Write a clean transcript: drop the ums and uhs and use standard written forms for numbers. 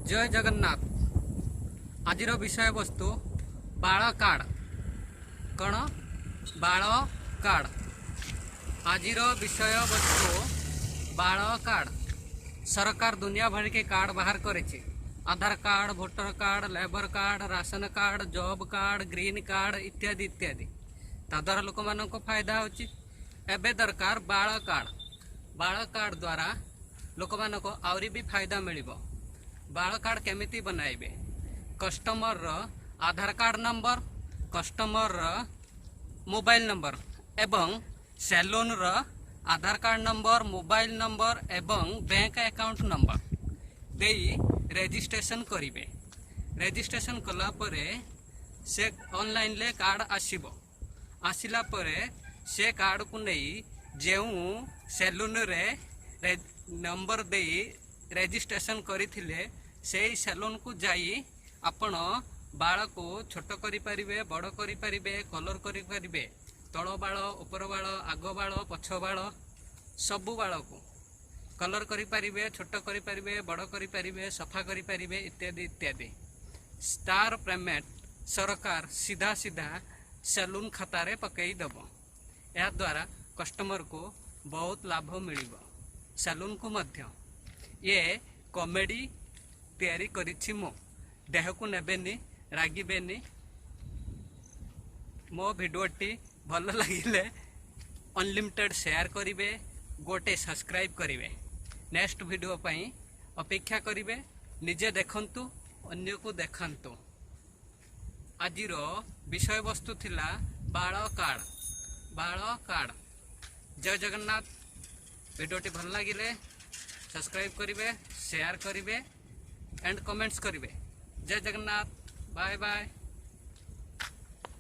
जय जगन्नाथ। आज विषय वस्तु बाल कार्ड कौन बाल कार्ड। आज विषय वस्तु बाल कार्ड। सरकार दुनिया भर के कार्ड बाहर करे। Aadhaar card, voter card, labour card, ration card, job card, green card इत्यादि इत्यादि। ताद्वारा लोक मान फायदा होची। एबे दरकार बाल कार्ड। बाल कार्ड द्वारा लोक मान आहरी भी फायदा मिलिबो। बाल कार्ड केमिति बनाइबे? Customer Aadhaar card number, customer mobile number एवं salon Aadhaar card number, mobile number एवं बैंक अकाउंट नंबर दे रजिस्ट्रेशन करिवे। रजिस्ट्रेशन कला परे से ऑनलाइन ले कार्ड आसीबो। आसिला परे से कार्ड को नहीं जेउ सैलून रे नंबर दे रजिस्ट्रेशन करिथिले से सैलून को जाई आपण बाल को छोट करि परिबे, बड़ करि परिबे, कलर करि परिबे। तळ बाल, ऊपर बाल, आग बाल, पछ बाल सबु बाल को कलर करि परिबे, छोट करि परिबे, बड़ करि परिबे, सफा करि परिबे इत्यादि इत्यादि। स्टार पेमेंट सरकार सीधा सीधा सैलून खाता रे पकई दबो। या द्वारा कस्टमर को बहुत लाभ मिलिबो। सैलून को मध्य ये कॉमेडी तैयारी करिछि मो। देह को नेबेनी, रागिबेनी। मो भिडियोटी भल लगिले अनलिमिटेड शेयर करिवे, गोटे सब्सक्राइब करिवे। नेक्स्ट वीडियो पई अपेक्षा करिवे। निजे देखंतु, अन्य को देखंतु। आजिर विषय वस्तु थिला बाल कार्ड। बाल कार्ड। जय जगन्नाथ। वीडियोटी भल लगिले सब्सक्राइब करिवे, शेयर करिवे एंड कमेंट्स करिवे। जय जगन्नाथ। Bye bye.